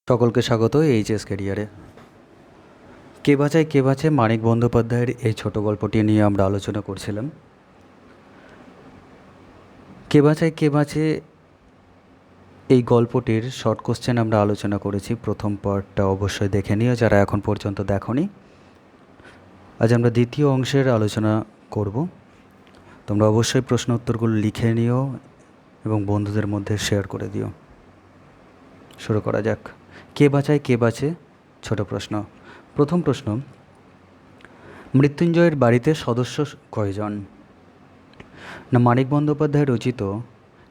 সকলকে স্বাগত এইচএস ক্যারিয়ারে। কে বাঁচায় কে বাঁচে মানিক বন্দ্যোপাধ্যায়ের এই ছোট গল্পটি নিয়ে আমরা আলোচনা করছিলাম। কে বাঁচায় কে বাঁচে এই গল্পটির শর্ট কোশ্চেন আমরা আলোচনা করেছি। প্রথম পার্টটা অবশ্যই দেখে নিও যারা এখন পর্যন্ত দেখোনি। আজ আমরা দ্বিতীয় অংশের আলোচনা করব। তোমরা অবশ্যই প্রশ্ন উত্তরগুলো লিখে নিও এবং বন্ধুদের মধ্যে শেয়ার করে দিও। শুরু করা যাক। কে বাঁচায় কে বাঁচে ছোট প্রশ্ন। প্রথম প্রশ্ন, মৃত্যুঞ্জয়ের বাড়িতে সদস্য কয়জন? না, মানিক বন্দ্যোপাধ্যায় রচিত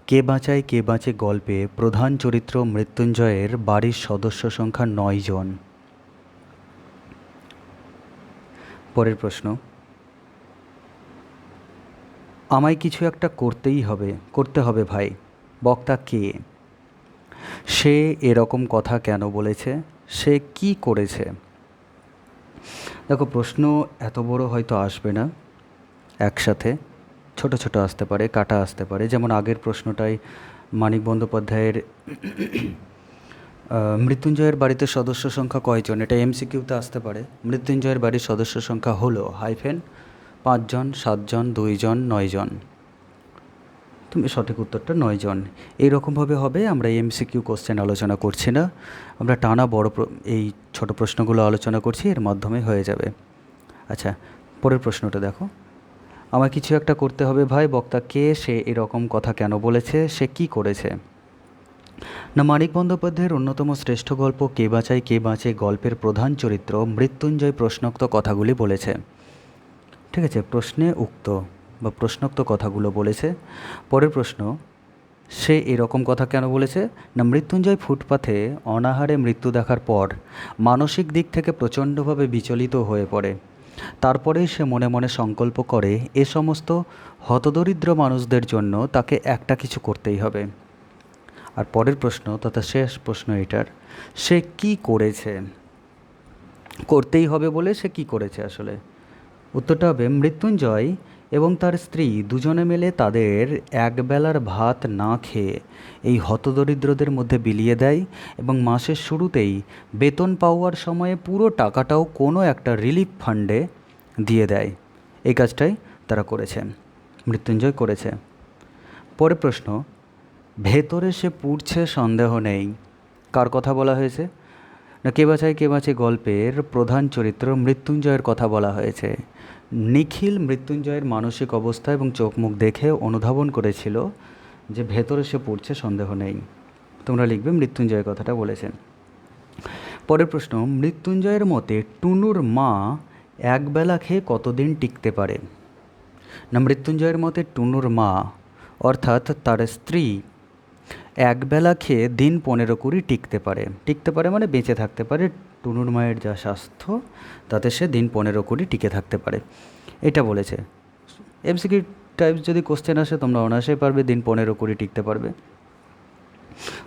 কে বাঁচায় কে বাঁচে গল্পে প্রধান চরিত্র মৃত্যুঞ্জয়ের বাড়ির সদস্য সংখ্যা 9 জন। পরের প্রশ্ন, আমায় কিছু একটা করতে হবে ভাই, বক্তা কে? সে এরকম কথা কেন বলেছে? সে কি করেছে? দেখো, প্রশ্ন এত বড় হয়তো আসবে না, একসাথে ছোট ছোট আসতে পারে, কাটা আসতে পারে। যেমন আগের প্রশ্নটাই মানিক বন্দ্যোপাধ্যায়ের মৃত্যুঞ্জয়ের বাড়িতে সদস্য সংখ্যা কয়জন, এটা এমসিকিউতে আসতে পারে। মৃত্যুঞ্জয়ের বাড়ির সদস্য সংখ্যা হলো হাইফেন 5 জন, 7 জন, 2 জন, 9 জন। তুমি সঠিক উত্তরটা 9 জন এইরকমভাবে হবে। আমরা এমসিকিউ কোশ্চেন আলোচনা করছি না, আমরা টানা এই ছোট প্রশ্নগুলো আলোচনা করছি, এর মাধ্যমে হয়ে যাবে। আচ্ছা, পরের প্রশ্নটা দেখো। আমার কিছু একটা করতে হবে ভাই, বক্তা কে? সে এরকম কথা কেন বলেছে? সে কি করেছে? না, মানিক বন্দ্যোপাধ্যায়ের অন্যতম শ্রেষ্ঠ গল্প কে বাঁচায় কে বাঁচে গল্পের প্রধান চরিত্র মৃত্যুঞ্জয় প্রশ্নোক্ত কথাগুলি বলেছে। ঠিক আছে, প্রশ্নে উক্ত বা প্রশ্নোক্ত কথাগুলো বলেছে। পরের প্রশ্ন, সে এরকম কথা কেন বলেছে? না, মৃত্যুঞ্জয় ফুটপাথে অনাহারে মৃত্যু দেখার পর মানসিক দিক থেকে প্রচণ্ডভাবে বিচলিত হয়ে পড়ে। তারপরেই সে মনে মনে সংকল্প করে এ সমস্ত হতদরিদ্র মানুষদের জন্য তাকে একটা কিছু করতেই হবে। আর পরের প্রশ্ন তথা শেষ প্রশ্ন এটার, সে কি করেছে? করতেই হবে বলে সে কি করেছে আসলে? উত্তরটা হবে মৃত্যুঞ্জয় এবং তার স্ত্রী দুজনে মিলে তাদের একবেলার ভাত না খেয়ে এই হতদরিদ্রদের মধ্যে বিলিয়ে দেয় এবং মাসের শুরুতেই বেতন পাওয়ার সময়ে পুরো টাকাটাও কোনো একটা রিলিফ ফান্ডে দিয়ে দেয়। এই কাজটাই তারা করেছে, মৃত্যুঞ্জয় করেছে। পরের প্রশ্ন, ভেতরে সে পুড়ছে সন্দেহ নেই, কার কথা বলা হয়েছে? না, কে বাঁচায় কে বাঁচে গল্পের প্রধান চরিত্র মৃত্যুঞ্জয়ের কথা বলা হয়েছে। নিখিল মৃত্যুঞ্জয়ের মানসিক অবস্থা এবং চোখ মুখ দেখে অনুধাবন করেছিল যে ভেতরে সে পুড়ছে সন্দেহ নেই। তোমরা লিখবে মৃত্যুঞ্জয়ের কথাটা বলেছেন। পরের প্রশ্ন, মৃত্যুঞ্জয়ের মতে টুনুর মা একবেলা খেয়ে কতদিন টিকতে পারে? না, মৃত্যুঞ্জয়ের মতে টুনুর মা অর্থাৎ তার স্ত্রী একবেলা খেয়ে দিন 15-20 টিকতে পারে মানে বেঁচে থাকতে পারে। টুনুর মায়ের যা স্বাস্থ্য তাতে সে দিন 15-20 টিকে থাকতে পারে, এটা বলেছে। এমসিকিউ টাইপস যদি কোশ্চেন আসে তোমরা অনায়াসেই পারবে, দিন 15-20 টিকতে পারবে।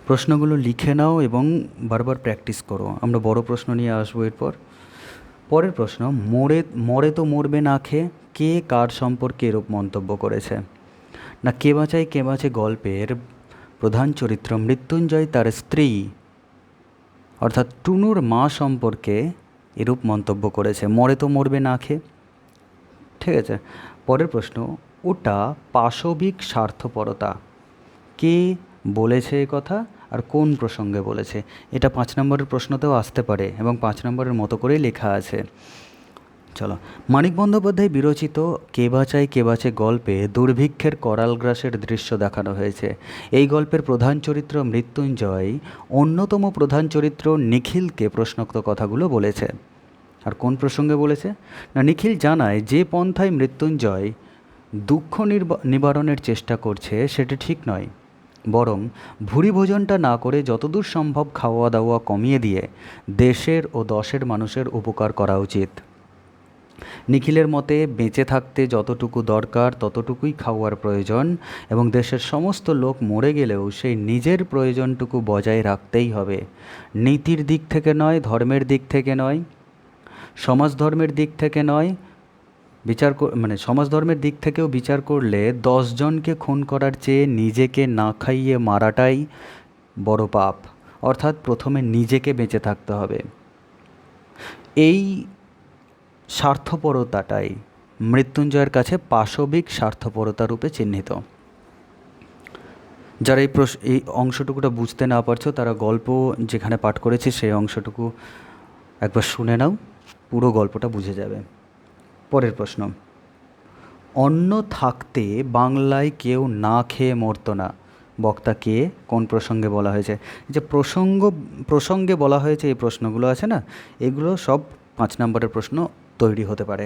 প্রশ্নগুলো লিখে নাও এবং বারবার প্র্যাকটিস করো। আমরা বড় প্রশ্ন নিয়ে আসবো এরপর। পরের প্রশ্ন, মরে তো মরবে না খেয়ে, কে কার সম্পর্কে এরূপ মন্তব্য করেছে? না, কে বাঁচায় কে বাঁচে গল্পের প্রধান চরিত্র মৃত্যুঞ্জয় তার স্ত্রী অর্থাৎ টুনুর মা সম্পর্কে এরূপ মন্তব্য করেছে, মরে তো মরবে না খেয়ে। ঠিক আছে, পরের প্রশ্ন, ওটা পাশবিক স্বার্থপরতা, কে বলেছে এ কথা আর কোন প্রসঙ্গে বলেছে? এটা 5 নম্বরের প্রশ্নতেও আসতে পারে এবং 5 নম্বরের মতো করেই লেখা আছে। চলো, মানিক বন্দ্যোপাধ্যায় বিরচিত কে বাঁচায় কে বাঁচে গল্পে দুর্ভিক্ষের করাল গ্রাসের দৃশ্য দেখানো হয়েছে। এই গল্পের প্রধান চরিত্র মৃত্যুঞ্জয় অন্যতম প্রধান চরিত্র নিখিলকে প্রশ্নোক্ত কথাগুলো বলেছে। আর কোন প্রসঙ্গে বলেছে? না, নিখিল জানায় যে পন্থায় মৃত্যুঞ্জয় দুঃখ নিবারণের চেষ্টা করছে সেটি ঠিক নয়, বরং ভুরি ভোজনটা না করে যতদূর সম্ভব খাওয়া দাওয়া কমিয়ে দিয়ে দেশের ও দশের মানুষের উপকার করা উচিত। নিখিলের মতে বেঁচে থাকতে যতটুকু দরকার ততটুকুই খাওয়ার প্রয়োজন এবং দেশের সমস্ত লোক মরে গেলেও সেই নিজের প্রয়োজনটুকু বজায় রাখতেই হবে। নীতির দিক থেকে নয়, ধর্মের দিক থেকে নয়, সমাজ ধর্মের দিক থেকে নয়, সমাজ ধর্মের দিক থেকেও বিচার করলে 10 জনকে খুন করার চেয়ে নিজেকে না খাইয়ে মারাটাই বড় পাপ। অর্থাৎ প্রথমে নিজেকে বেঁচে থাকতে হবে। এই স্বার্থপরতাটাই মৃত্যুঞ্জয়ের কাছে পাশবিক স্বার্থপরতা রূপে চিহ্নিত। যারা এই অংশটুকুটা বুঝতে না পারছো তারা গল্প যেখানে পাঠ করেছি সেই অংশটুকু একবার শুনে নাও, পুরো গল্পটা বুঝে যাবে। পরের প্রশ্ন, অন্ন থাকতে বাংলায় কেউ না খেয়ে মরতো না। বক্তা কে, কোন প্রসঙ্গে বলা হয়েছে? যে প্রসঙ্গে বলা হয়েছে এই প্রশ্নগুলো আছে না, এগুলো সব 5 নম্বরের প্রশ্ন তৈরি হতে পারে।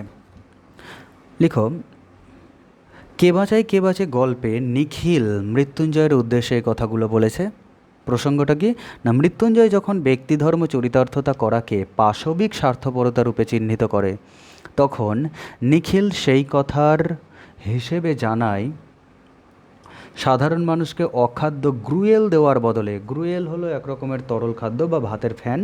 লিখো, কে বাঁচে গল্পে নিখিল মৃত্যুঞ্জয়ের উদ্দেশ্যে এই কথাগুলো বলেছে। প্রসঙ্গটা কি না, মৃত্যুঞ্জয় যখন ব্যক্তিধর্ম চরিতার্থতা করাকে পাশবিক স্বার্থপরতা রূপে চিহ্নিত করে, তখন নিখিল সেই কথার হিসেবে জানায় সাধারণ মানুষকে অখাদ্য গ্রুয়েল দেওয়ার বদলে, গ্রুয়েল হলো এক রকমের তরল খাদ্য বা ভাতের ফ্যান,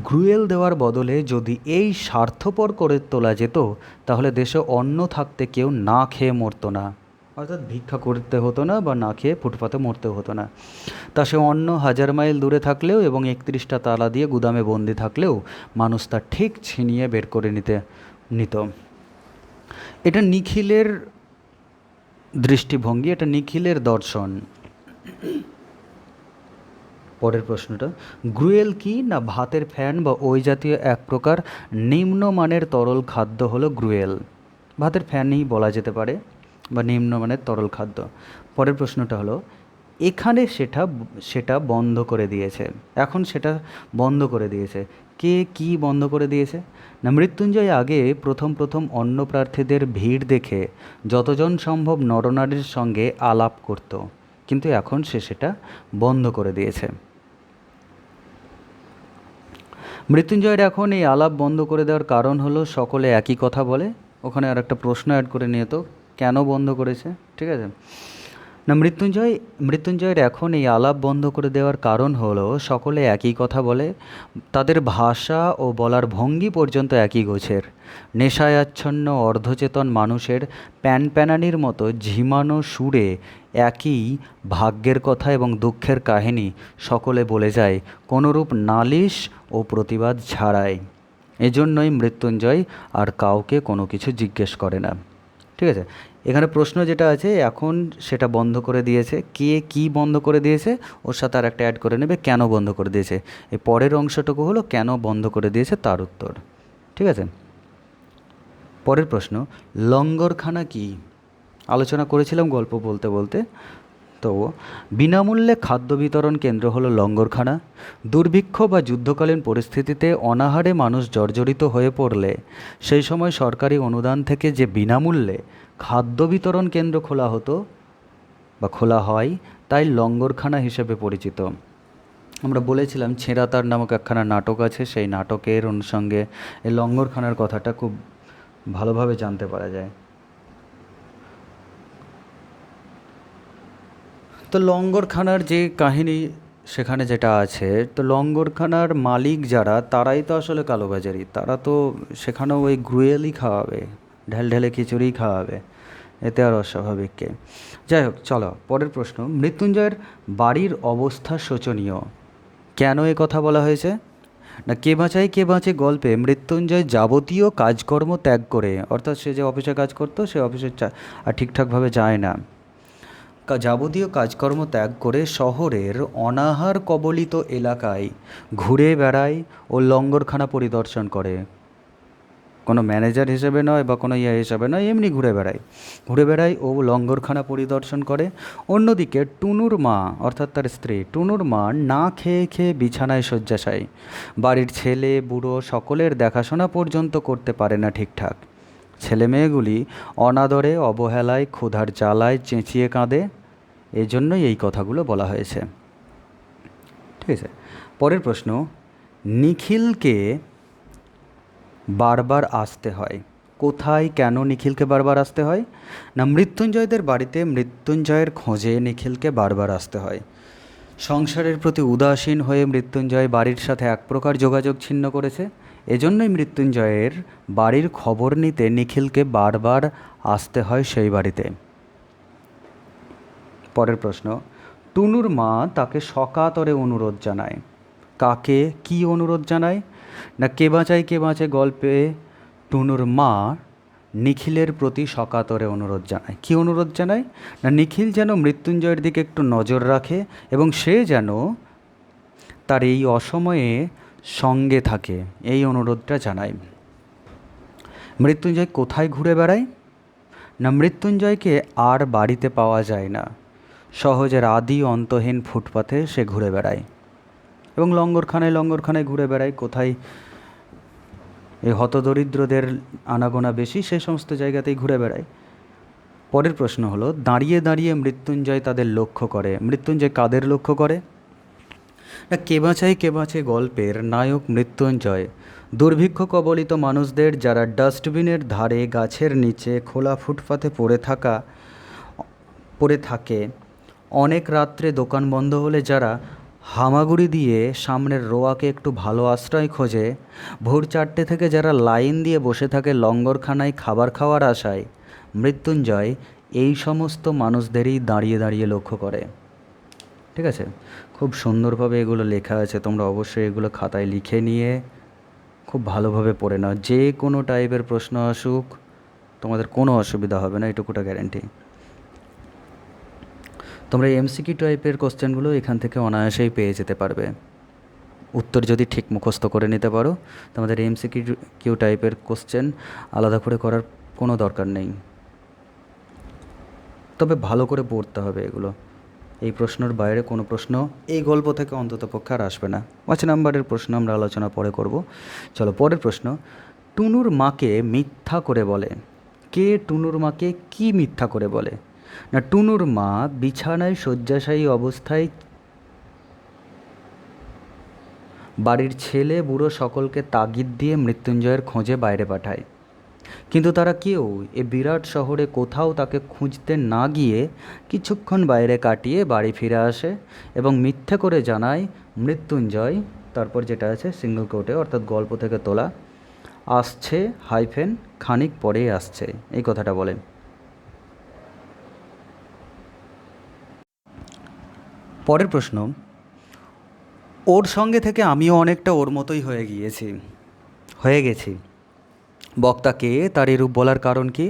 গ্রুয়েল দেওয়ার বদলে যদি এই স্বার্থপর করে তোলা যেত তাহলে দেশে অন্ন থাকতে কেউ না খেয়ে মরতো না, অর্থাৎ ভিক্ষা করতে হতো না বা না খেয়ে ফুটপাতে মরতে হতো না। তা সে অন্ন 1000 মাইল দূরে থাকলেও এবং 31টা তালা দিয়ে গুদামে বন্দি থাকলেও মানুষ তা ঠিক ছিনিয়ে বের করে নিত। এটা নিখিলের দৃষ্টিভঙ্গি, এটা নিখিলের দর্শন। পরের প্রশ্নটা, গ্রুয়েল কি না ভাতের ফ্যান বা ওই জাতীয় এক প্রকার নিম্নমানের তরল খাদ্য হলো গ্রুয়েল। ভাতের ফ্যানই বলা যেতে পারে বা নিম্নমানের তরল খাদ্য। পরের প্রশ্নটা হলো, এখানে সেটা বন্ধ করে দিয়েছে, এখন সেটা বন্ধ করে দিয়েছে কে, কি বন্ধ করে দিয়েছে? না, মৃত্যুঞ্জয় আগে প্রথম অন্ন প্রার্থীদের ভিড় দেখে যতজন সম্ভব নরনারীর সঙ্গে আলাপ করত, কিন্তু এখন সেটা বন্ধ করে দিয়েছে। মৃত্যুঞ্জয়ের এখন এই আলাপ বন্ধ করে দেওয়ার কারণ হলো সকলে একই কথা বলে। ওখানে আর একটা প্রশ্ন অ্যাড করে নিয়ে তো, কেন বন্ধ করেছে, ঠিক আছে না। মৃত্যুঞ্জয়ের এখন এই আলাপ বন্ধ করে দেওয়ার কারণ হলো সকলে একই কথা বলে, তাদের ভাষা ও বলার ভঙ্গি পর্যন্ত একই গোছের। নেশায়াচ্ছন্ন অর্ধচেতন মানুষের প্যানপ্যানানির মতো ঝিমানো সুরে একই ভাগ্যের কথা এবং দুঃখের কাহিনী সকলে বলে যায় কোনোরূপ নালিশ ও প্রতিবাদ ছাড়াই। এজন্যই মৃত্যুঞ্জয় আর কাউকে কোনো কিছু জিজ্ঞেস করে না, ঠিক আছে। এখানে প্রশ্ন যেটা আছে, এখন সেটা বন্ধ করে দিয়েছে, কে কি বন্ধ করে দিয়েছে, ওর সাথে আর একটা অ্যাড করে নেবে কেন বন্ধ করে দিয়েছে। এই পরের অংশটুকু হলো কেন বন্ধ করে দিয়েছে তার উত্তর, ঠিক আছে। পরের প্রশ্ন, লঙ্গরখানা কি? আলোচনা করেছিলাম গল্প বলতে বলতে। তো বিনামূল্যে খাদ্য বিতরণ কেন্দ্র হলো লঙ্গরখানা। দুর্ভিক্ষ বা যুদ্ধকালীন পরিস্থিতিতে অনাহারে মানুষ জর্জরিত হয়ে পড়লে সেই সময় সরকারি অনুদান থেকে যে বিনামূল্যে খাদ্য বিতরণ কেন্দ্র খোলা হতো বা খোলা হয়, তাই লঙ্গরখানা হিসেবে পরিচিত। আমরা বলেছিলাম ছেঁড়াতার নামক একখানা নাটক আছে, সেই নাটকের অনুষঙ্গে এই লঙ্গরখানার কথাটা খুব ভালোভাবে জানতে পারা যায়। তো লঙ্গরখানার যে কাহিনী সেখানে যেটা আছে, তো লঙ্গরখানার মালিক যারা, তারাই তো আসলে কালোবাজারি, তারা তো সেখানেও ওই গ্রুয়েলই খাওয়াবে, ঢেলে খিচুড়ি খাওয়াবে, এতে আর অস্বাভাবিক কে? যাই হোক, চলো পরের প্রশ্ন, মৃত্যুঞ্জয়ের বাড়ির অবস্থা শোচনীয়, কেন এ কথা বলা হয়েছে? না, কে বাঁচে গল্পে মৃত্যুঞ্জয় যাবতীয় কাজকর্ম ত্যাগ করে, অর্থাৎ সে যে অফিসে কাজ করতো সে অফিসে আর ঠিকঠাকভাবে যায় না, যাবতীয় কাজকর্ম ত্যাগ করে শহরের অনাহার কবলিত এলাকায় ঘুরে বেড়ায় ও লঙ্গরখানা পরিদর্শন করে। কোনো ম্যানেজার হিসেবে নয় বা কোনো হিসেবে নয়, এমনি ঘুরে বেড়ায় ও লঙ্গরখানা পরিদর্শন করে। অন্যদিকে টুনুর মা, অর্থাৎ তার স্ত্রী টুনুর মা না খেয়ে বিছানায় শয্যাশায়ী, বাড়ির ছেলে বুড়ো সকলের দেখাশোনা পর্যন্ত করতে পারে না ঠিকঠাক। ছেলেমেয়েগুলি অনাদরে অবহেলায় ক্ষুধার জ্বালায় চেঁচিয়ে কাঁদে, এজন্যই এই কথাগুলো বলা হয়েছে, ঠিক আছে। পরের প্রশ্ন, নিখিলকে বারবার আসতে হয় কোথায়, কেন নিখিলকে বারবার আসতে হয়? না, মৃত্যুঞ্জয়দের বাড়িতে মৃত্যুঞ্জয়ের খোঁজে নিখিলকে বারবার আসতে হয়। সংসারের প্রতি উদাসীন হয়ে মৃত্যুঞ্জয় বাড়ির সাথে এক প্রকার যোগাযোগ ছিন্ন করেছে, এজন্যই মৃত্যুঞ্জয়ের বাড়ির খবর নিতে নিখিলকে বারবার আসতে হয় সেই বাড়িতে। পরের প্রশ্ন, টুনুর মা তাকে সকাতরে অনুরোধ জানায়। কাকে কি অনুরোধ জানায়? না কে বাঁচে গল্পে টুনুর মা নিখিলের প্রতি সকাতরে অনুরোধ জানায়। কি অনুরোধ জানায়? না নিখিল যেন মৃত্যুঞ্জয়ের দিকে একটু নজর রাখে এবং সে যেন তার এই অসময়ে সঙ্গে থাকে, এই অনুরোধটা জানায়। মৃত্যুঞ্জয় কোথায় ঘুরে বেড়ায়? না মৃত্যুঞ্জয়কে আর বাড়িতে পাওয়া যায় না, সহজের আদি অন্তহীন ফুটপাথে সে ঘুরে বেড়ায় এবং লঙ্গরখানায় ঘুরে বেড়ায়। কোথায় এই হতদরিদ্রদের আনাগোনা বেশি সে সমস্ত জায়গাতেই ঘুরে বেড়ায়। পরের প্রশ্ন হলো, দাঁড়িয়ে দাঁড়িয়ে মৃত্যুঞ্জয় তাদের লক্ষ্য করে। মৃত্যুঞ্জয় কাদের লক্ষ্য করে? না কে বাঁচে গল্পের নায়ক মৃত্যুঞ্জয় দুর্ভিক্ষ কবলিত মানুষদের, যারা ডাস্টবিনের ধারে, গাছের নিচে, খোলা ফুটপাথে পড়ে থাকে, অনেক রাত্রে দোকান বন্ধ হলে যারা হামাগুড়ি দিয়ে সামনের রোয়াকে একটু ভালো আশ্রয় খোঁজে, ভোর 4টে থেকে যারা লাইন দিয়ে বসে থাকে লঙ্গরখানায় খাবার খাওয়ার আশায়, মৃত্যুঞ্জয় এই সমস্ত মানুষদেরই দাঁড়িয়ে দাঁড়িয়ে লক্ষ্য করে। ঠিক আছে, খুব সুন্দরভাবে এগুলো লেখা আছে, তোমরা অবশ্যই এগুলো খাতায় লিখে নিয়ে খুব ভালোভাবে পড়ে নাও। যে কোনো টাইপের প্রশ্ন আসুক তোমাদের কোনো অসুবিধা হবে না, এটুকুটা গ্যারেন্টি। তোমরা এমসিকিউ টাইপের কোশ্চেনগুলো এখান থেকে অনায়াসেই পেয়ে যেতে পারবে, উত্তর যদি ঠিক মুখস্থ করে নিতে পারো। তোমাদের এমসিকিউ টাইপের কোশ্চেন আলাদা করে করার কোনো দরকার নেই, তবে ভালো করে পড়তে হবে এগুলো। এই প্রশ্নের বাইরে কোনো প্রশ্ন এই গল্প থেকে অন্তত পক্ষে আর আসবে না। 5 নাম্বারের প্রশ্ন আমরা আলোচনা পরে করব। চলো পরের প্রশ্ন, টুনুর মাকে মিথ্যা করে বলে। কে টুনুর মাকে কি মিথ্যা করে বলে? না টুনুর মা বিছানায় শয্যাশায়ী অবস্থায় বাড়ির ছেলে বুড়ো সকলকে তাগিদ দিয়ে মৃত্যুঞ্জয়ের খোঁজে বাইরে পাঠায়, কিন্তু তারা কেউ এ বিরাট শহরে কোথাও তাকে খুঁজতে না গিয়ে কিছুক্ষণ বাইরে কাটিয়ে বাড়ি ফিরে আসে এবং মিথ্যে করে জানায় মৃত্যুঞ্জয়, তারপর যেটা আছে সিঙ্গল কোটে অর্থাৎ গল্প থেকে তোলা, আসছে খানিক পরেই আসছে, এই কথাটা বলে। পরের প্রশ্ন, ওর সঙ্গে থেকে আমিও অনেকটা ওর মতোই হয়ে গেছি। বক্তা কে? তার এরূপ বলার কারণ কি?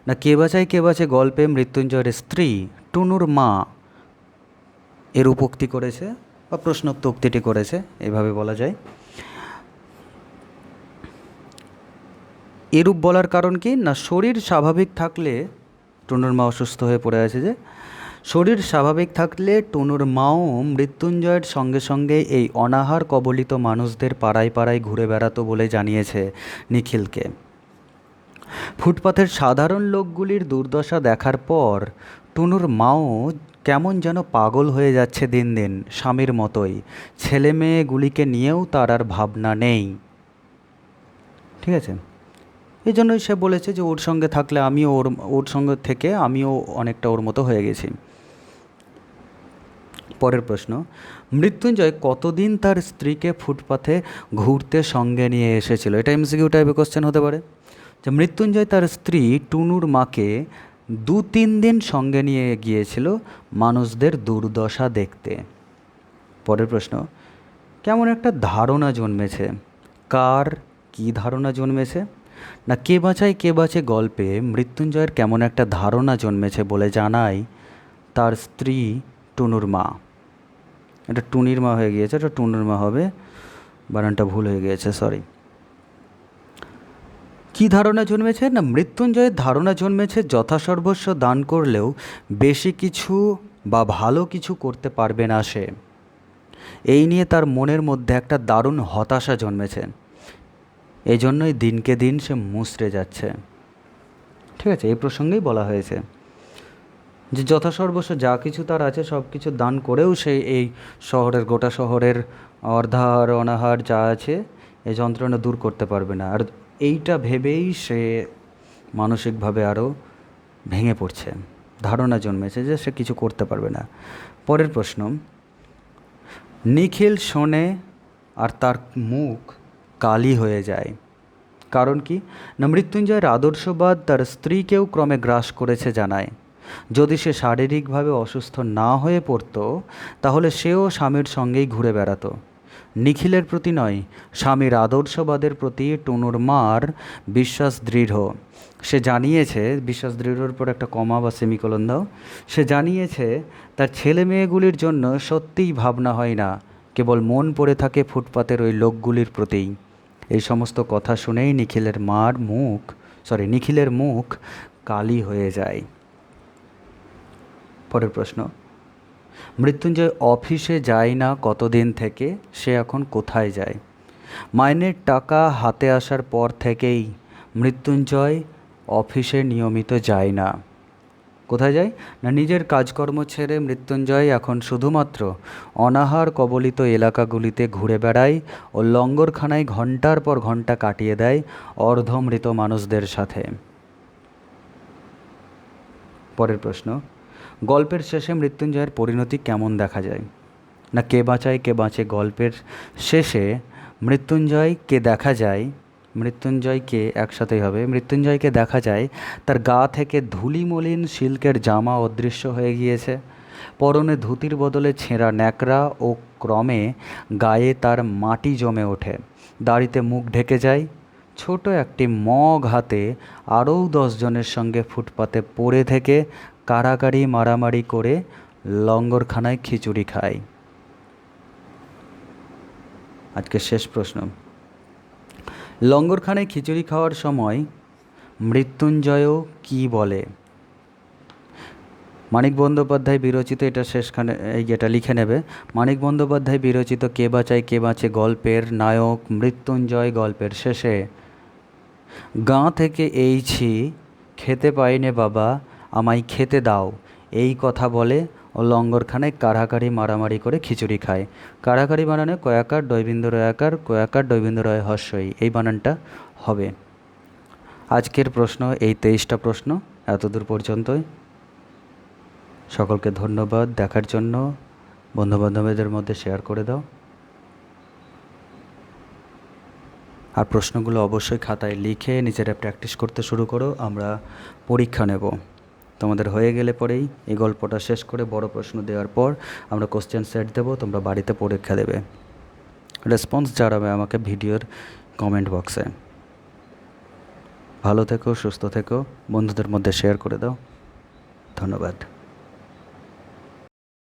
না কে বাঁচে গল্পে মৃত্যুঞ্জয়ের স্ত্রী টুনুর মা এরূপ উক্তি করেছে বা প্রশ্নোক্ত উক্তিটি করেছে, এভাবে বলা যায়। এরূপ বলার কারণ কি? না শরীর স্বাভাবিক থাকলে, টুনুর মা অসুস্থ হয়ে পড়ে আছে যে, শরীর স্বাভাবিক থাকলে টুনুর মাও মৃত্যুঞ্জয়ের সঙ্গে সঙ্গে এই অনাহার কবলিত মানুষদের পাড়ায় পাড়ায় ঘুরে বেড়াতো বলে জানিয়েছে নিখিলকে। ফুটপাথের সাধারণ লোকগুলির দুর্দশা দেখার পর টুনুর মাও কেমন যেন পাগল হয়ে যাচ্ছে দিন দিন, স্বামীর মতোই। ছেলে মেয়েগুলিকে নিয়েও তার আর ভাবনা নেই। ঠিক আছে, এই জন্যই সে বলেছে যে ওর সঙ্গে থাকলে আমিও ওর সঙ্গে থেকে আমিও অনেকটা ওর মতো হয়ে গেছি। পরের প্রশ্ন, মৃত্যুঞ্জয় কতদিন তার স্ত্রীকে ফুটপাথে ঘুরতে সঙ্গে নিয়ে এসেছিল? এটা এমসিকিউ টাইপের কোশ্চেন হতে পারে। যে মৃত্যুঞ্জয় তার স্ত্রী টুনুর মাকে 2-3 দিন সঙ্গে নিয়ে গিয়েছিল মানুষদের দুর্দশা দেখতে। পরের প্রশ্ন, কেমন একটা ধারণা জন্মেছে। কার কি ধারণা জন্মেছে? না কে বাঁচে গল্পে মৃত্যুঞ্জয়ের কেমন একটা ধারণা জন্মেছে বলে জানায় তার স্ত্রী টুনুর মা। এটা টুনির মা হয়ে গিয়েছে, এটা টুনুর মা হবে, বানানটা ভুল হয়ে গিয়েছে, সরি। কি ধারণা জন্মেছে? না মৃত্যুঞ্জয়ের ধারণা জন্মেছে যথাসর্বস্ব দান করলেও বেশি কিছু বা ভালো কিছু করতে পারবে না সে। এই নিয়ে তার মনের মধ্যে একটা দারুণ হতাশা জন্মেছে, এই জন্যই দিনকে দিন সে মুচড়ে যাচ্ছে। ঠিক আছে, এই প্রসঙ্গেই বলা হয়েছে যে যথাসর্বস্ব যা কিছু তার আছে সব কিছু দান করেও সে এই গোটা শহরের অর্ধাহার অনাহার যা আছে এই যন্ত্রণা দূর করতে পারবে না। আর এইটা ভেবেই সে মানসিকভাবে আরও ভেঙে পড়ছে, ধারণা জন্মেছে যে সে কিছু করতে পারবে না। পরের প্রশ্ন, নিখিল শোনে আর তার মুখ কালি হয়ে যায়, কারণ কি? না মৃত্যুঞ্জয়ের আদর্শবাদ তার স্ত্রীকেও ক্রমে গ্রাস করেছে জানায়। যদি সে শারীরিকভাবে অসুস্থ না হয়ে পড়তো তাহলে সেও স্বামীর সঙ্গেই ঘুরে বেড়াতো। নিখিলের প্রতি নয়, স্বামীর আদর্শবাদের প্রতি টুনুর মার বিশ্বাস দৃঢ়। সে জানিয়েছে, বিশ্বাস দৃঢ়র পর একটা কমা বা সেমিকোলন দাও, সে জানিয়েছে তার ছেলে মেয়েগুলির জন্য সত্যিই ভাবনা হয় না, কেবল মন পড়ে থাকে ফুটপাতের ওই লোকগুলির প্রতিই। এই সমস্ত কথা শুনেই নিখিলের মুখ কালি হয়ে যায়। পরের প্রশ্ন, মৃত্যুঞ্জয় অফিসে যায় না কতদিন থেকে, সে এখন কোথায় যায়? মাইনের টাকা হাতে আসার পর থেকেই মৃত্যুঞ্জয় অফিসে নিয়মিত যায় না। কোথায় যায় না, নিজের কাজকর্ম ছেড়ে মৃত্যুঞ্জয় এখন শুধুমাত্র অনাহার কবলিত এলাকাগুলিতে ঘুরে বেড়ায় ও লঙ্গরখানায় ঘন্টার পর ঘন্টা কাটিয়ে দেয় অর্ধমৃত মানুষদের সাথে। পরের প্রশ্ন, গল্পের শেষে মৃত্যুঞ্জয়ের পরিণতি কেমন দেখা যায়? না কে বাঁচায় কে বাঁচে গল্পের শেষে মৃত্যুঞ্জয়কে দেখা যায়, মৃত্যুঞ্জয়কে একসাথেই হবে, মৃত্যুঞ্জয়কে দেখা যায় তার গা থেকে ধুলিমলিন সিল্কের জামা অদৃশ্য হয়ে গিয়েছে। পরনে ধুতির বদলে ছেঁড়া ন্যাকড়া ও ক্রমে গায়ে তার মাটি জমে ওঠে। দাড়িতে মুখ ঢেকে যায়। ছোট একটি মগ হাতে আরও 10 জনের সঙ্গে ফুটপাতে পড়ে থেকে কাড়াকাড়ি মারামারি করে লঙ্গরখানায় খিচুড়ি খায়। আজকের শেষ প্রশ্ন, লঙ্গরখানায় খিচুড়ি খাওয়ার সময় মৃত্যুঞ্জয়ও কি বলে? মানিক বন্দ্যোপাধ্যায় বিরচিত, এটা লিখে নেবে, মানিক বন্দ্যোপাধ্যায় বিরচিত কে বাঁচায় কে বাঁচে গল্পের নায়ক মৃত্যুঞ্জয় গল্পের শেষে গাঁ থেকে এইছি, খেতে পাইনে বাবা, আমায় খেতে দাও, এই কথা বলে ও লঙ্গরখানায় কাড়াকাড়ি মারামারি করে খিচুড়ি খায়। কাড়াকাড়ি বানানে কয়াকার ডয়বিন্দু রয়াকার, কয়াকার ডয়বিন্দু রয় হর্ষই, এই বানানটা হবে। আজকের প্রশ্ন এই 23টা প্রশ্ন, এতদূর পর্যন্তই। সকলকে ধন্যবাদ দেখার জন্য। বন্ধুবান্ধবদের মধ্যে শেয়ার করে দাও। আর প্রশ্নগুলো অবশ্যই খাতায় লিখে নিজেরা প্র্যাকটিস করতে শুরু করো। আমরা পরীক্ষা নেব, তোমাদের হয়ে গেলে পরেই এই গল্পটা শেষ করে বড় প্রশ্ন দেওয়ার পর আমরা কোশ্চেন সেট দেবো, তোমরা বাড়িতে পরীক্ষা দেবে। রেসপন্স জানাবে আমাকে ভিডিওর কমেন্ট বক্সে। ভালো থেকো, সুস্থ থেকো, বন্ধুদের মধ্যে শেয়ার করে দাও। ধন্যবাদ।